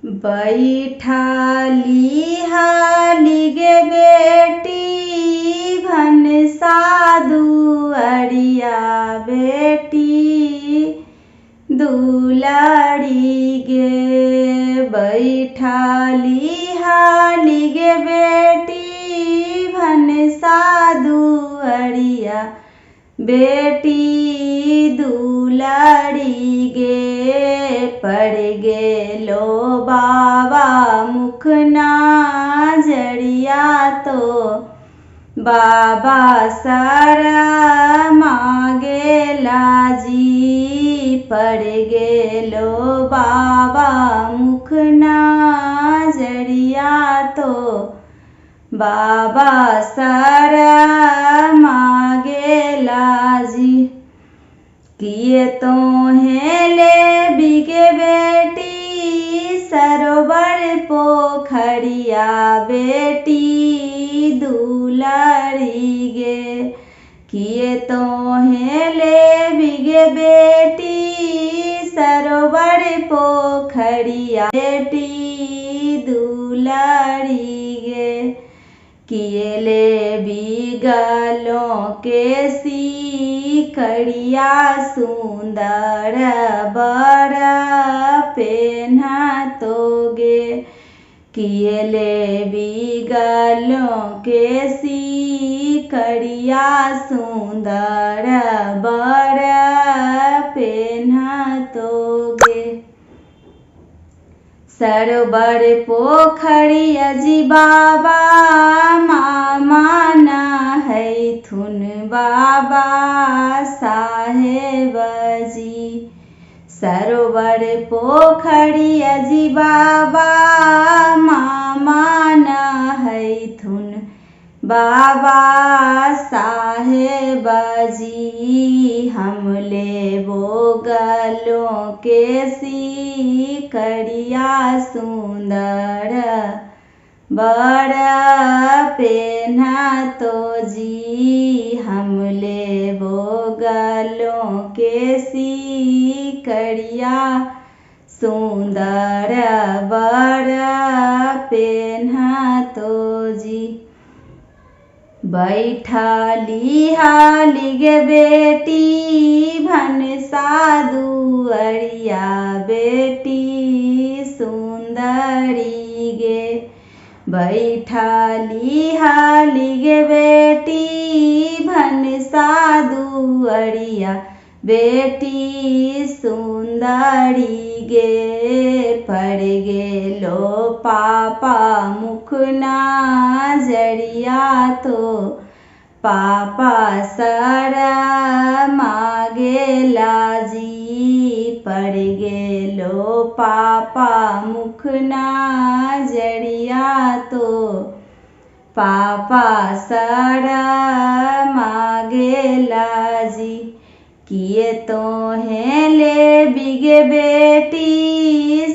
बैठाली हाली गे बेटी भनसा दुअरिया बेटी दुलारी गे। बैठाली हाली गे बेटी भनसा दुअरिया बेटी दुलारी गे। पड़ गेलो बाबा मुख नजरिया तो बाबा सारा मांगेला जी। पड़ गेलो बाबा मुख नजरिया तो बाबा सारा मांगेला जी। किए तोहें ले बिगे बेटी सरोवर पोखरिया बेटी दुलारी गे। किए तोहें ले बिगे बेटी सरोवर पोखरिया बेटी दुलारी गे। किए ले बिगलों के सी कड़िया सुंदर बड़ा पेन्हा तोगे। किए ले बिगलों के सी कड़िया सुंदर बड़ा पेन्हा तोगे। सरोवर पोखरिया जी बाबा मामा नहैथुन बाबा साहेब जी। सरोवर पोखरिया जी बाबा मामा नहैथुन बाबा साहेब जी। हम लेबो गलों के सी कड़िया सुंदर बड़ा पेन्हा तो जी। हम लेबो गलों के सी कड़िया सुंदर बड़ा पेन्हा तो जी। बैठाली हाली गे बेटी भनसा दुअरिया बेटी सुंदरी गे। बैठाली हाली गे बेटी भनसा दुअरिया बेटी सुंदरी गे। पड़ गेलो पापा मुख नजरिया तो पापा सारा मांगेला जी। पड़ गेलो पापा मुख नजरिया तो पापा सारा मांगेला जी। किए तोहें ले बिगे बेटी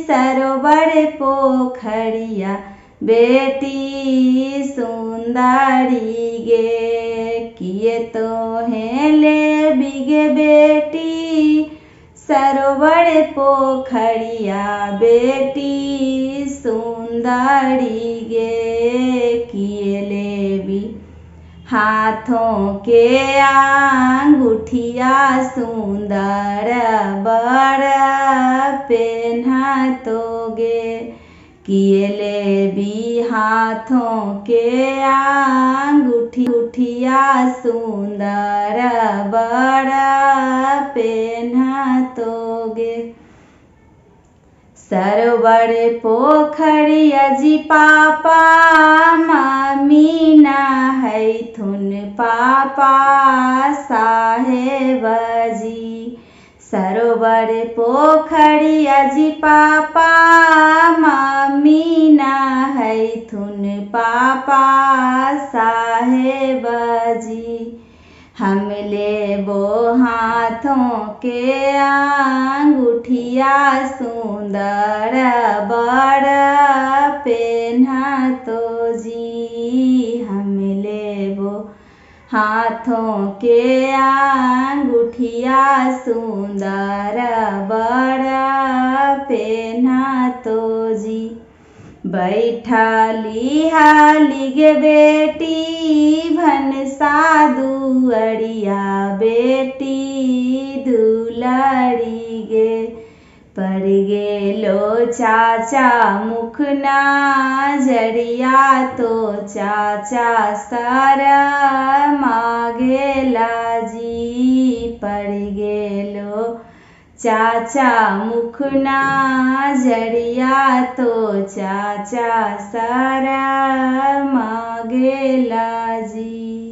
सरोवर पोखरिया बेटी सुंदरी गे। किए तोहें ले बिगे बेटी सरोवर पोखरिया बेटी सुंदरी गे। किए ले भी हाथों के अंगूठिया सुंदर बड़ा पेन्हा तोगे। किए ले भी हाथों के अंगूठिया सुंदर बड़ा पेन्हा तोगे। सरोवर पोखरिया जी पापा मम्मी नहैथुन पापा साहेब जी। सरोवर पोखरिया जी पापा मम्मी नहैथुन पापा साहेब जी। हम लेबो हाथों के अंगूठिया सुंदर बड़ा पेन्हा तो जी। हम लेबो हाथों के अंगूठिया कोठिया सुंदर बड़ा पेन्हा तो जी। बैठली हाली गे बेटी भनसा दुअरिया बेटी दुलारी गे। पड़ गेलो चाचा मुखना जरिया तो चाचा सारा मागेला जी। पड़ गेलो चाचा मुखना जरिया तो चाचा सारा मागेला जी।